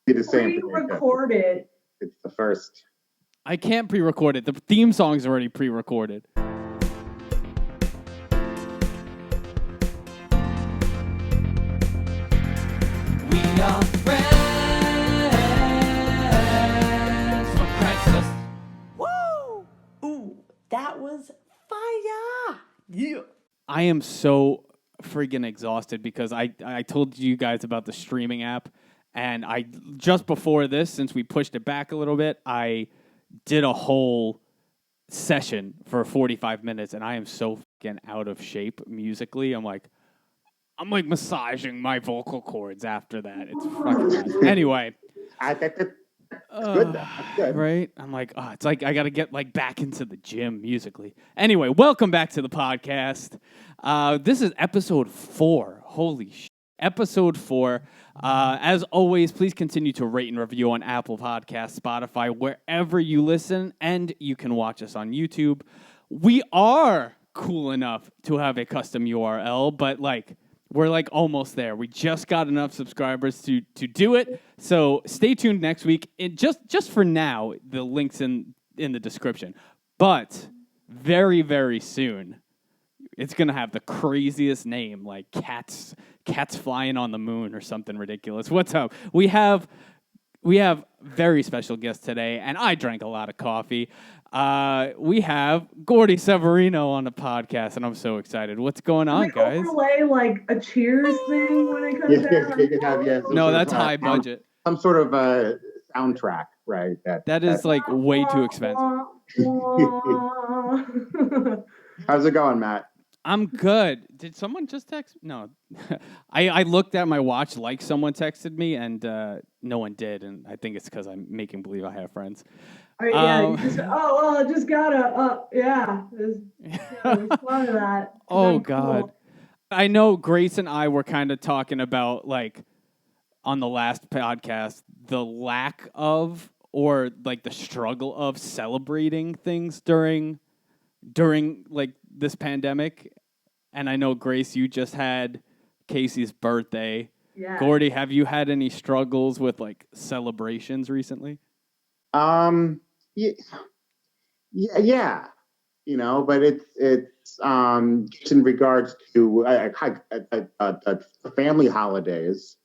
be the same. Pre-record it. It's the first. I can't pre-record it. The theme song's already pre-recorded. We are friends from Craigslist. Woo! Ooh, that was fire! Yeah. I am so freaking exhausted because I told you guys about the streaming app, and I just before this, since we pushed it back a little bit, I did a whole session for 45 minutes, and I am so fucking out of shape musically. I'm like massaging my vocal cords after that. It's fucking nuts. Anyway. That's good. That's good. Right? I'm like, it's like I got to get back into the gym musically. Anyway, welcome back to the podcast. This is episode 4. Holy shit. Episode 4. As always, please continue to rate and review on Apple Podcasts, Spotify, wherever you listen, and you can watch us on YouTube. We are cool enough to have a custom URL, but we're almost there. We just got enough subscribers to do it. So stay tuned next week. Just for now, the link's in the description. But very, very soon, it's going to have the craziest name, like cats flying on the moon or something ridiculous. What's up? We have very special guests today, and I drank a lot of coffee. We have Gordie Severino on the podcast, and I'm so excited. What's going on, guys? Overlay a Cheers thing when it comes out. No, that's high budget. Some sort of a soundtrack, right? That is way too expensive. How's it going, Matt? I'm good. Did someone just text? No. I looked at my watch like someone texted me, and no one did, and I think it's because I'm making believe I have friends. Just gotta, respond to that. Oh, God. Cool. I know Grace and I were kind of talking about, on the last podcast, the lack of, or, the struggle of celebrating things during this pandemic. And I know, Grace, you just had Casey's birthday. Yeah. Gordie, have you had any struggles with, celebrations recently? Yeah, but it's in regards to family holidays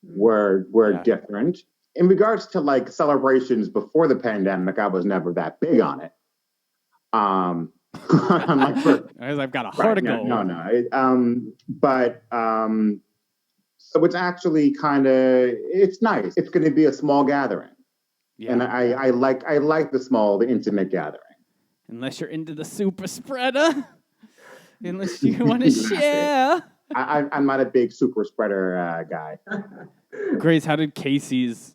were different. In regards to celebrations before the pandemic, I was never that big on it. I've got a heart to go. So it's actually it's nice. It's going to be a small gathering. Yeah. And I like the intimate gathering. Unless you're into the super spreader. Unless you want to share. I'm not a big super spreader guy. Grace, how did Casey's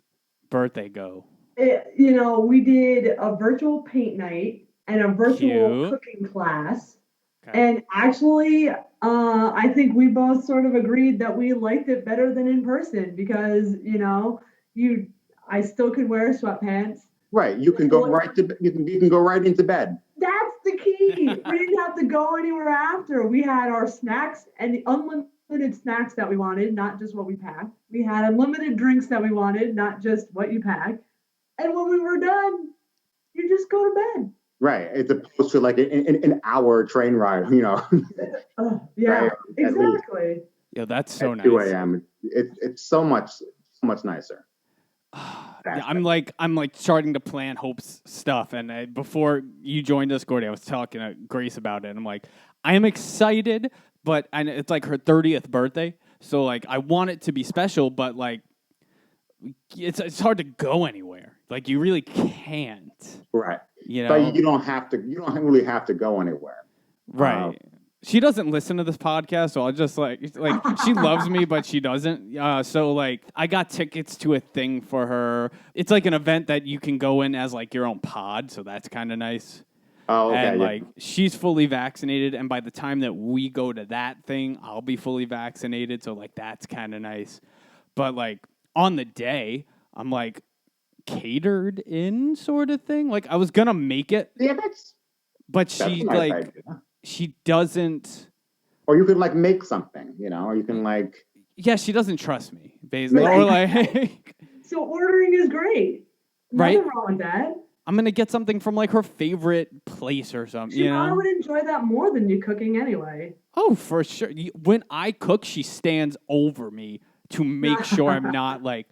birthday go? We did a virtual paint night and a virtual cooking class. Okay. And actually, I think we both sort of agreed that we liked it better than in person because, I still could wear sweatpants. Right. You can go right to you can go right into bed. That's the key. We didn't have to go anywhere after. We had our snacks and the unlimited snacks that we wanted, not just what we packed. We had unlimited drinks that we wanted, not just what you pack. And when we were done, you just go to bed. Right. It's opposed to an hour train ride, Yeah, right? Exactly. Yeah, that's so nice. 2 a.m. It's so much nicer. Yeah, I'm starting to plan Hope's stuff, and before you joined us, Gordie, I was talking to Grace about it, and I'm like, I am excited, but it's her 30th birthday, so I want it to be special, but it's hard to go anywhere. You really can't. Right. But you don't really have to go anywhere. Right. She doesn't listen to this podcast, so I'll just she loves me, but she doesn't. So I got tickets to a thing for her. It's an event that you can go in as your own pod, so that's kind of nice. Oh, okay. And she's fully vaccinated, and by the time that we go to that thing, I'll be fully vaccinated, so that's kind of nice. But on the day, I'm catered in sort of thing. I was gonna make it. Yeah, but she nice she doesn't. Or you could make something, or you can Yeah, she doesn't trust me, basically. Or So ordering is great. Right? Nothing wrong with that. I'm going to get something from like her favorite place or something, She you probably know? would enjoy that more than you cooking anyway. Oh, for sure. When I cook, she stands over me to make sure I'm not like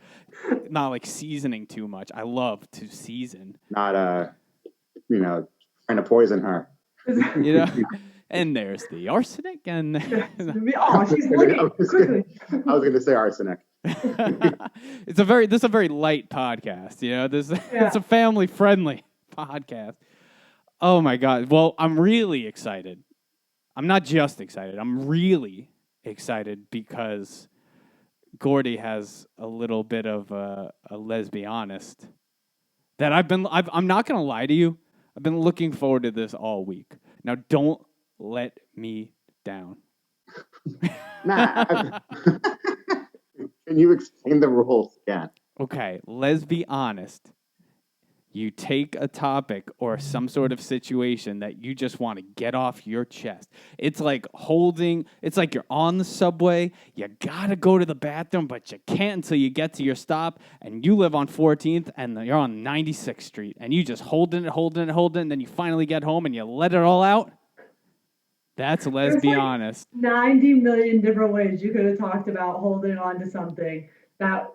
seasoning too much. I love to season. Not trying to poison her. You know? And there's the arsenic and Oh, she's looking quickly. I was gonna say arsenic. This is a very light podcast, you know. It's a family friendly podcast. Oh my god. Well, I'm really excited. I'm not just excited. I'm really excited because Gordie has a little bit of a Lesbehonest that I'm not going to lie to you. I've been looking forward to this all week. Now, don't let me down. Nah. Can you explain the rules again? Okay, Lesbehonest. You take a topic or some sort of situation that you just want to get off your chest. It's like you're on the subway, you gotta go to the bathroom, but you can't until you get to your stop, and you live on 14th, and you're on 96th Street, and you just holding it, and then you finally get home, and you let it all out. That's Lesbehonest. 90 million different ways you could have talked about holding on to something that.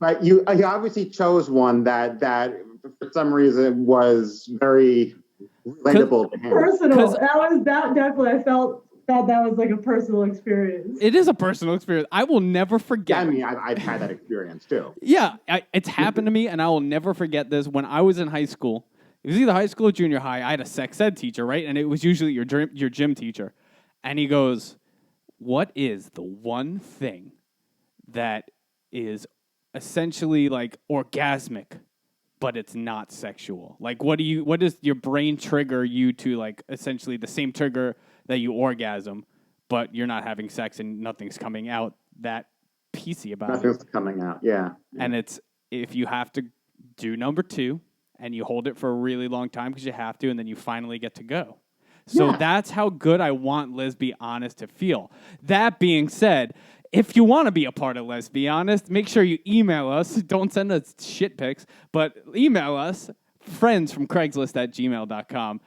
But you obviously chose one that for some reason was very relatable to him. Personal. That definitely. I felt that was like a personal experience. It is a personal experience. I will never forget. Yeah, I mean, I've had that experience too. Yeah, it's happened to me, and I will never forget this. When I was in high school, it was either high school or junior high. I had a sex ed teacher, right? And it was usually your gym teacher. And he goes, "What is the one thing that is essentially like orgasmic, but it's not sexual? Like, what does your brain trigger you to, like, essentially the same trigger that you orgasm, but you're not having sex and nothing's coming out that PC about Nothing's coming out, yeah. And it's if you have to do number 2 and you hold it for a really long time because you have to, and then you finally get to go. So that's how good I want Lesbehonest to feel. That being said, if you want to be a part of Lesbehonest, make sure you email us. Don't send us shit pics, but email us, FriendsfromCraigslist@gmail.com.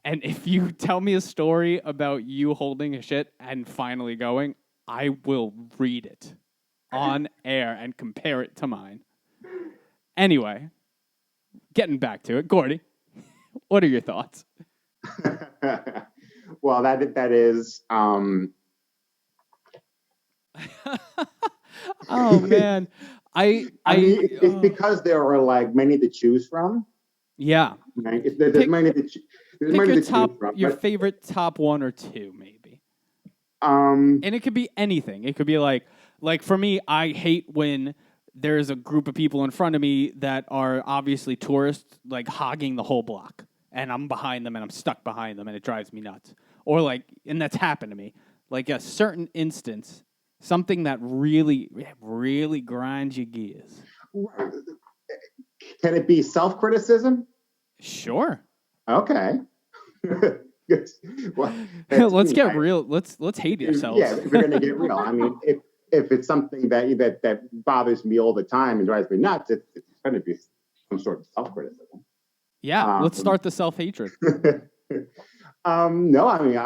And if you tell me a story about you holding a shit and finally going, I will read it on air and compare it to mine. Anyway, getting back to it, Gordie, what are your thoughts? Well, that is. Oh man, I mean, it's because there are like many to choose from. Yeah, right? There's many to choose from. Your favorite top 1 or 2, maybe. And it could be anything. It could be like for me, I hate when there's a group of people in front of me that are obviously tourists, like hogging the whole block, and I'm behind them and I'm stuck behind them, and it drives me nuts. Or and that's happened to me. Like a certain instance, something that really, really grinds your gears. Can it be self-criticism? Sure. Okay. Well, let's get real. Let's hate yourselves. Yeah, if we're gonna get real. I mean, if it's something that bothers me all the time and drives me nuts, it's going to be some sort of self-criticism. Yeah, let's start the self-hatred. No, I mean,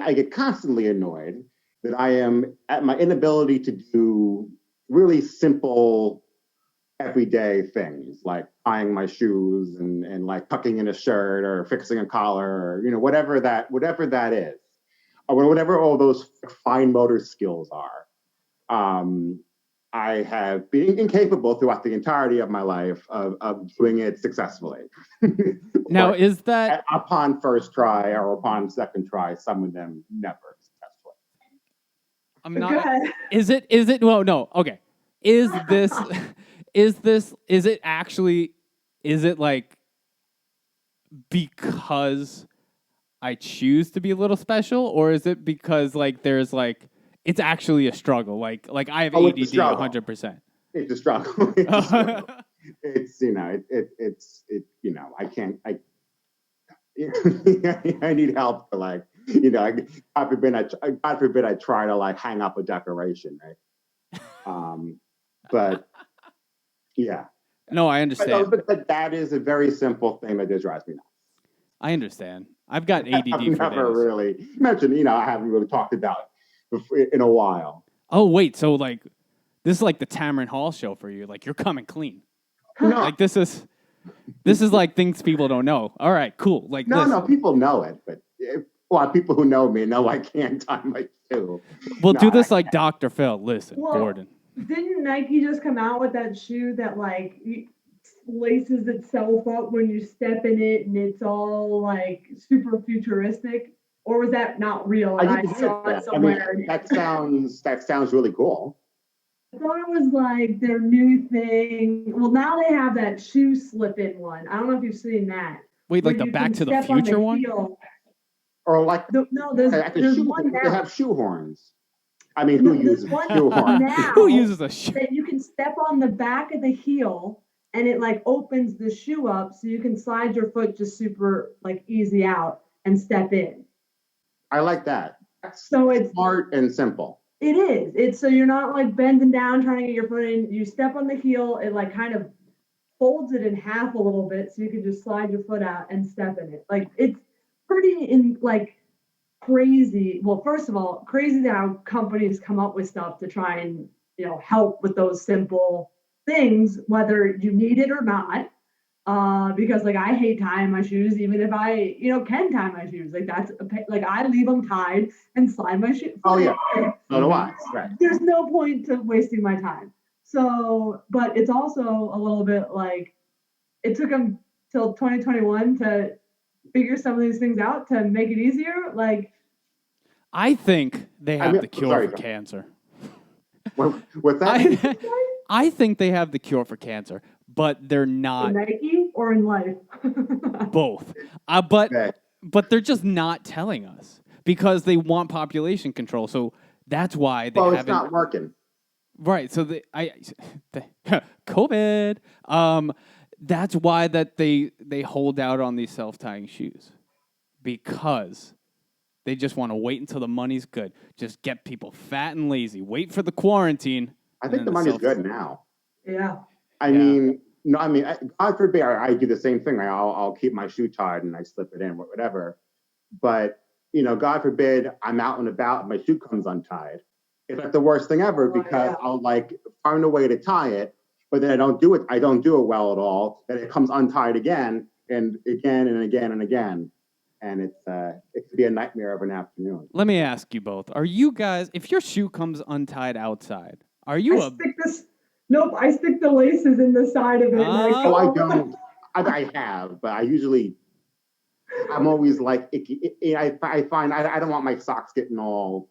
I get constantly annoyed that I am at my inability to do really simple, everyday things like tying my shoes and like tucking in a shirt or fixing a collar or whatever that is, or whatever all those fine motor skills are. I have been incapable throughout the entirety of my life of doing it successfully. Now, is that upon first try or upon second try, some of them never successfully. I'm not. Is it? Well, no. Okay. Is it like because I choose to be a little special, or is it because there's it's actually a struggle? Like I have ADD 100%. It's a struggle. It's I can't. I need help to God forbid I try to hang up a decoration, right? But yeah. No, I understand. But that is a very simple thing that just drives me nuts. I understand. I've got ADD I've for never days. really mentioned, I haven't really talked about it in a while. Oh, wait. So, like, this is like the Tamron Hall show for you. Like, you're coming clean. No, Like, this is like things people don't know. All right, cool. Like, no, people know it, but people who know me know I can't tie my shoe. We'll do this like Dr. Phil. Listen, Well, Gordon. Didn't Nike just come out with that shoe that like laces itself up when you step in it and it's all like super futuristic? Or was that not real? And I saw it somewhere. That sounds really cool. I thought it was like their new thing. Well, now they have that shoe slip-in one. I don't know if you've seen that. Wait, like the Back to the Future one? Or like there's one now. They have shoe horns. I mean, who uses shoe horns? Who uses a shoe? That you can step on the back of the heel and it like opens the shoe up so you can slide your foot just super like easy out and step in. I like that. So it's smart and simple. It is. It's so you're not like bending down trying to get your foot in. You step on the heel, it like kind of folds it in half a little bit so you can just slide your foot out and step in it. Like it's pretty crazy. Well, first of all, crazy how companies come up with stuff to try and help with those simple things, whether you need it or not. Because like I hate tying my shoes, even if I can tie my shoes. Like that's like I leave them tied and slide my shoes. Oh yeah, so do I. Right. There's no point to wasting my time. So, but it's also a little bit like it took them till 2021 to figure some of these things out to make it easier. Like, I think they have the cure for cancer. What's that? I think they have the cure for cancer, but they're not. In Nike or in life? Both. But they're just not telling us because they want population control. So that's why they haven't. It's not working. Right. So COVID. That's why that they hold out on these self-tying shoes because they just want to wait until the money's good. Just get people fat and lazy. Wait for the quarantine. I think the money's good now. Yeah. I mean, God forbid I do the same thing. I'll keep my shoe tied and I slip it in, whatever. But, God forbid I'm out and about and my shoe comes untied. It's like the worst thing ever because I'll like find a way to tie it, but then I don't do it. I don't do it well at all. Then it comes untied again and again and again and again. And it could be a nightmare of an afternoon. Let me ask you both. Are you guys, if your shoe comes untied outside, are you Nope, I stick the laces in the side of it. I don't. I have, but I'm always like, I find I don't want my socks getting all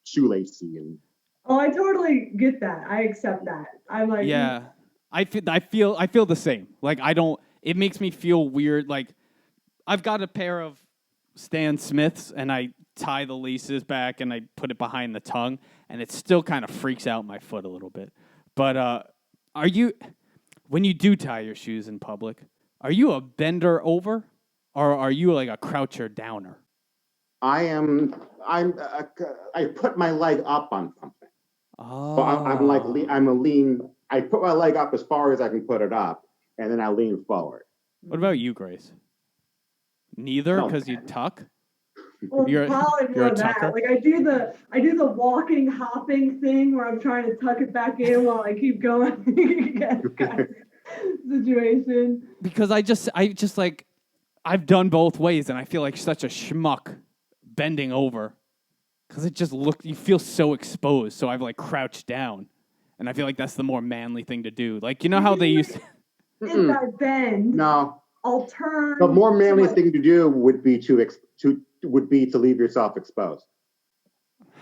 shoelacy and. Oh, I totally get that. I accept that. I'm like, yeah, I feel the same. Like it makes me feel weird. Like I've got a pair of Stan Smiths and I tie the laces back and I put it behind the tongue and it still kind of freaks out my foot a little bit. But when you do tie your shoes in public, are you a bender over or are you like a croucher downer? I put my leg up on something. Oh. So I'm a lean. I put my leg up as far as I can put it up, and then I lean forward. What about you, Grace? Neither, because you tuck. Well, you're a tucker. Like I do the walking, hopping thing where I'm trying to tuck it back in while I keep going. Situation. Because I just like I've done both ways, and I feel like such a schmuck bending over. Because it just you feel so exposed. So I've like crouched down. And I feel like that's the more manly thing to do. Like, how they used to. If I bend, no. I'll turn. The more manly thing to do would be to leave yourself exposed.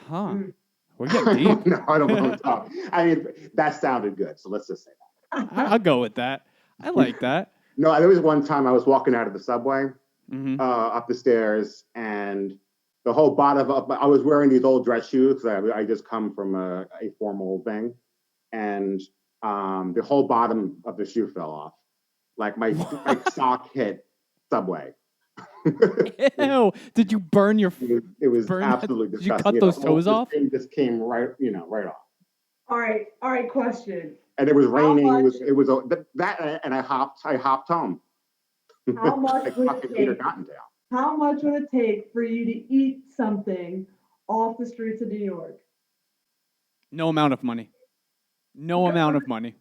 Huh. We're getting deep. No, I don't want to talk. I mean, that sounded good. So let's just say that. I'll go with that. I like that. No, there was one time I was walking out of the subway, up the stairs, and the whole bottom of I was wearing these old dress shoes. I just come from a formal thing, and the whole bottom of the shoe fell off. Like my sock hit subway. Ew! Did you burn your? It was absolutely disgusting. Did you cut those toes off? It just came right off. All right, question. And it was raining. much- It was that, and I hopped home. How much Like would fucking it Peter take? Cottontail. How much would it take for you to eat something off the streets of New York? No amount of money. No amount of money.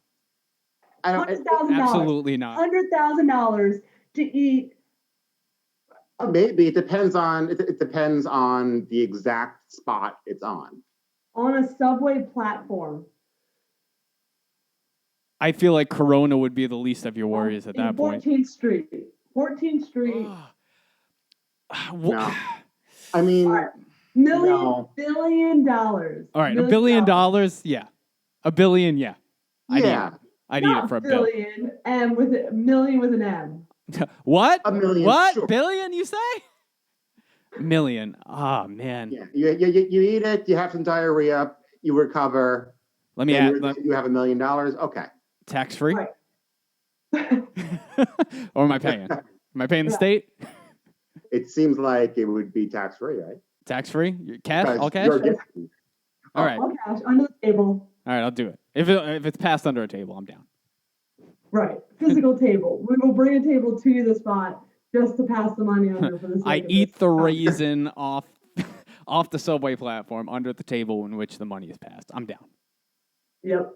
I don't. $100,000. Absolutely not. $100,000 to eat. Maybe it depends on the exact spot it's on. On a subway platform. I feel like Corona would be the least of your worries at that point. 14th Street. 14th Street. No. I mean, billion dollars. All right, $1 billion, yeah. $1 billion, yeah. yeah. I'd eat it for $1 billion. And with a million with an M. What? $1 million. What? Sure. Billion, you say? Million. Oh, man. Yeah. You eat it, you have some diarrhea, you recover. Let me add. You have $1 million. Okay. Tax-free? Right. Or am I paying? Am I paying the state? It seems like it would be tax-free, right? Tax-free? Cash? All cash? All right. All cash, under the table. All right, I'll do it. If it's passed under a table, I'm down. Right. Physical table. We will bring a table to the spot just to pass the money under for the sake I of eat this. the raisin off the subway platform under the table in which the money is passed. I'm down. Yep.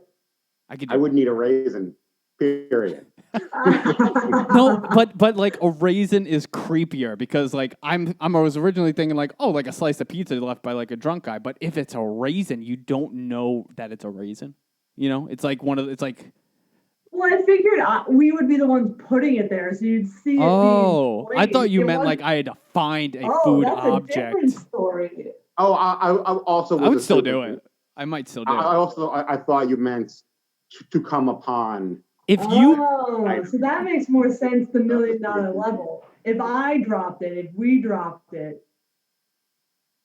I wouldn't eat a raisin, period. No, but like a raisin is creepier because like I was originally thinking like, oh, like a slice of pizza left by like a drunk guy. But if it's a raisin, you don't know that it's a raisin. You know, it's like Well, I figured we would be the ones putting it there, so you'd see it. Oh, I thought you meant wasn't- like I had to find a food that's object. A different story. Oh, I also I would still do it. I might still do it. I thought you meant to come upon. If you so that makes more sense. The $1 million level. If we dropped it,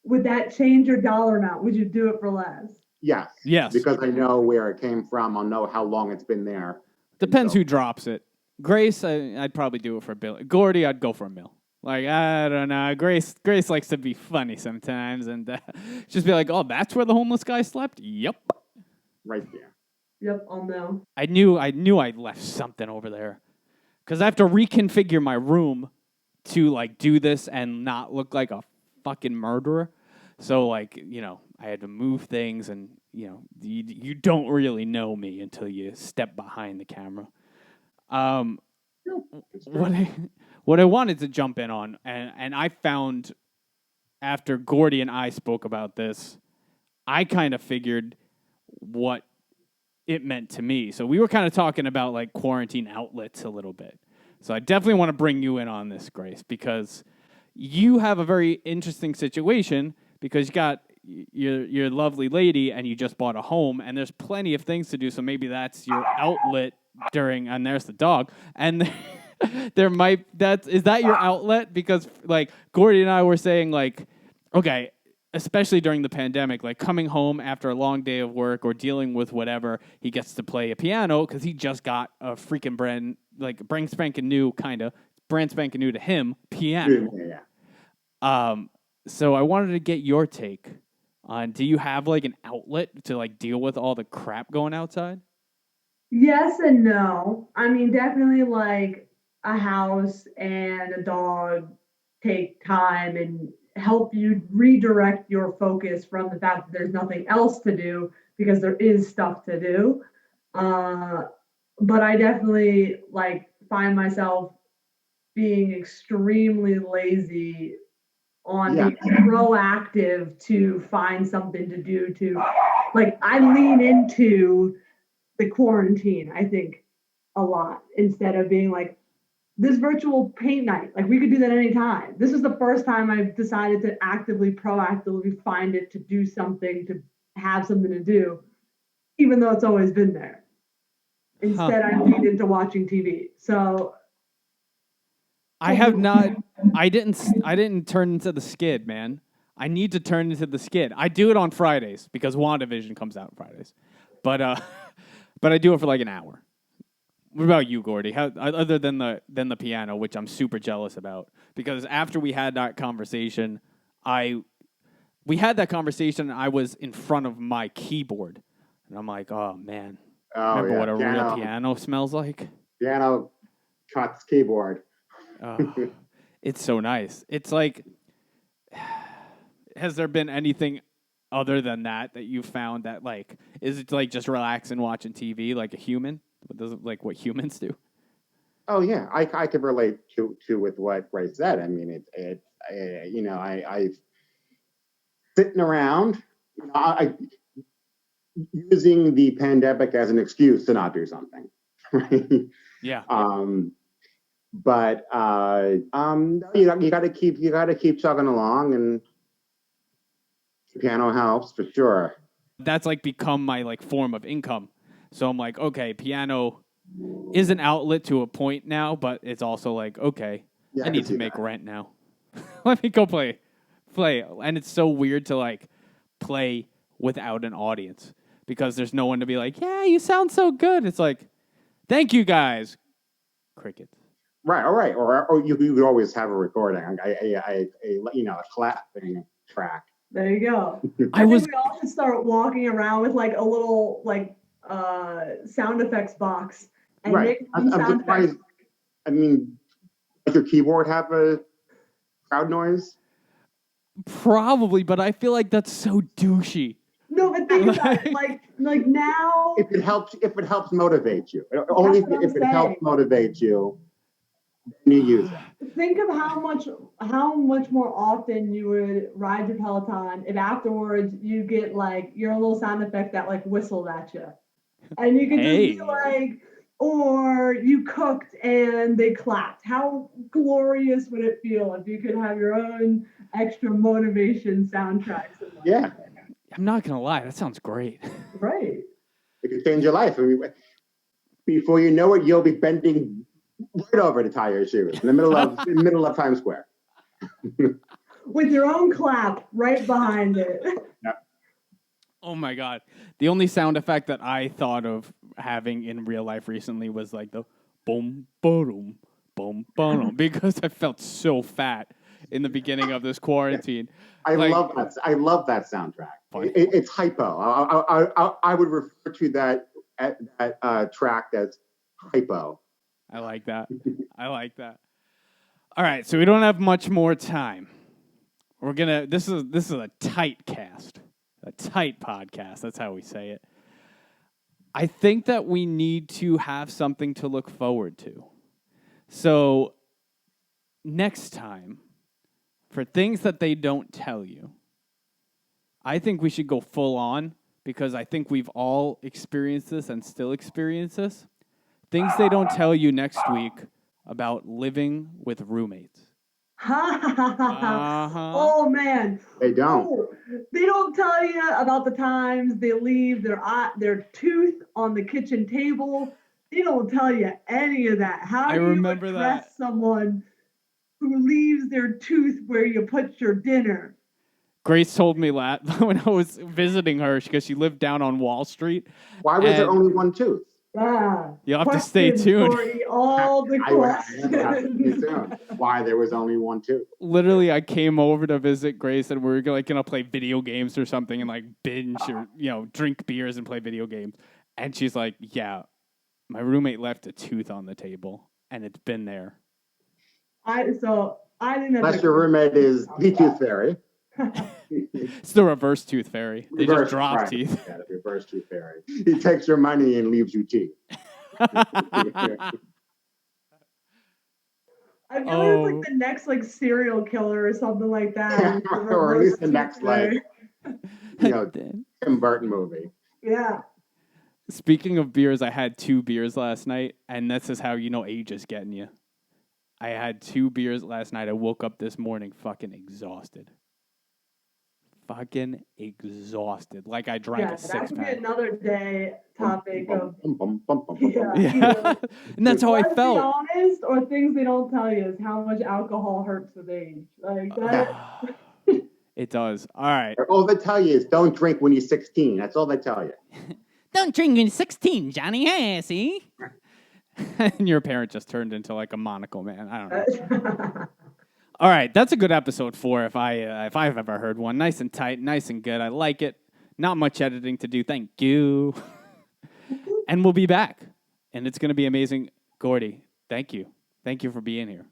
would that change your dollar amount? Would you do it for less? Yes. Yes. Because I know where it came from. I'll know how long it's been there. Depends who drops it. Grace, I'd probably do it for $1 billion. Gordie, I'd go for $1 million. Like, I don't know. Grace likes to be funny sometimes and just be like, oh, that's where the homeless guy slept? Yep. Right there. Yep, I'll know. I knew I left something over there. Because I have to reconfigure my room to, like, do this and not look like a fucking murderer. So, like, you know, I had to move things and, you know, you don't really know me until you step behind the camera. What I wanted to jump in on, and I found after Gordie and I spoke about this, I kind of figured what it meant to me. So we were kind of talking about like quarantine outlets a little bit. So I definitely want to bring you in on this, Grace, because you have a very interesting situation because you got your lovely lady and you just bought a home and there's plenty of things to do. So maybe that's your outlet and there's the dog. And is that your outlet? Because like Gordie and I were saying like, okay, especially during the pandemic, like coming home after a long day of work or dealing with whatever, he gets to play a piano because he just got a freaking brand spanking new to him piano. Yeah. So I wanted to get your take on, do you have like an outlet to like deal with all the crap going outside? Yes and no. I mean, definitely like a house and a dog take time and help you redirect your focus from the fact that there's nothing else to do because there is stuff to do. But I definitely like find myself being extremely lazy on being proactive to find something to do to like I lean into the quarantine, I think, a lot instead of being like this virtual paint night. Like we could do that anytime. This is the first time I've decided to proactively find it to do something, to have something to do, even though it's always been there. Instead, I lean into watching TV. So I have not. I didn't turn into the skid, man. I need to turn into the skid. I do it on Fridays because WandaVision comes out on Fridays, but I do it for like an hour. What about you, Gordie? How, other than the piano, which I'm super jealous about, because after we had that conversation, I was in front of my keyboard, And I'm like, oh, man. Oh, Remember what a piano, real piano smells like? Piano cuts keyboard. Oh, it's so nice. It's like, has there been anything other than that you found that, like, is it like just relaxing watching TV like a human? Like what humans do? Oh yeah, I could relate to with what Ray said. I mean, I sitting around, I using the pandemic as an excuse to not do something, right? Yeah. But you got to keep chugging along, and the piano helps for sure. That's like become my like form of income. So I'm like, okay, piano is an outlet to a point now, but it's also like, okay, Yeah, I need to make rent now. Let me go play. And it's so weird to like play without an audience because there's no one to be like, yeah, you sound so good. It's like, thank you guys. Crickets. Right, all right, or you could always have a recording, a clapping track. There you go. I think we all should start walking around with like a little like sound effects box and Right. make I'm sound surprised. effects. I mean, does your keyboard have a crowd noise? Probably, but I feel like that's so douchey. No, but think about it. Like now. If it helps motivate you, only if it helps motivate you, then you use it. Think of how much more often you would ride your Peloton if afterwards you get like your little sound effect that like whistled at you, and you could just be like, or you cooked and they clapped. How glorious would it feel if you could have your own extra motivation soundtracks? Yeah. I'm not going to lie. That sounds great. Right. It could change your life. I mean, before you know it, you'll be bending right over to tie your shoes in the middle of Times Square. With your own clap right behind it. Yep. Oh my God. The only sound effect that I thought of having in real life recently was like the boom, boom, boom, boom, because I felt so fat in the beginning of this quarantine. I love that soundtrack. It's hypo. I would refer to that track as hypo. I like that. All right, so we don't have much more time. This is a tight cast. A tight podcast. That's how we say it. I think that we need to have something to look forward to. So next time, for things that they don't tell you, I think we should go full on because I think we've all experienced this and still experience this. Things they don't tell you next week about living with roommates. Oh man, they don't. Oh, they don't tell you about the times they leave their tooth on the kitchen table. They don't tell you any of that. How do you impress someone who leaves their tooth where you put your dinner? Grace told me that when I was visiting her because she lived down on Wall Street. Why was there only one tooth? You'll have to stay tuned. All the questions. Why there was only one tooth? Literally, I came over to visit Grace, and we were like gonna play video games or something, and like binge or drink beers and play video games. And she's like, "Yeah, my roommate left a tooth on the table, and it's been there." I didn't. Unless your roommate is the tooth fairy. It's the reverse tooth fairy. They just drop teeth. Yeah, the reverse tooth fairy. He takes your money and leaves you teeth. I feel like the next like serial killer or something like that. Or at least the next Tim Burton movie. Yeah. Speaking of beers, I had 2 beers last night, and this is how age is getting you. I had 2 beers last night. I woke up this morning fucking exhausted. Like I drank a 6-pack. That could be another day topic of yeah. And that's how I felt. Be honest, or things they don't tell you is how much alcohol hurts with age. Like that. It does. All right. All they tell you is don't drink when you're 16. That's all they tell you. Don't drink when you're 16, Johnny. Yeah, see? And your parent just turned into like a monocle man. I don't know. All right, that's a good episode 4 if I've ever heard one. Nice and tight, nice and good. I like it. Not much editing to do. Thank you. And we'll be back. And it's going to be amazing. Gordie, thank you. Thank you for being here.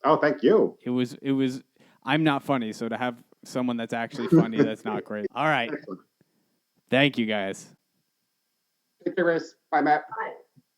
Oh, thank you. It was, I'm not funny, so to have someone that's actually funny, that's not great. All right. Excellent. Thank you, guys. Take care, Chris. Bye, Matt. Bye.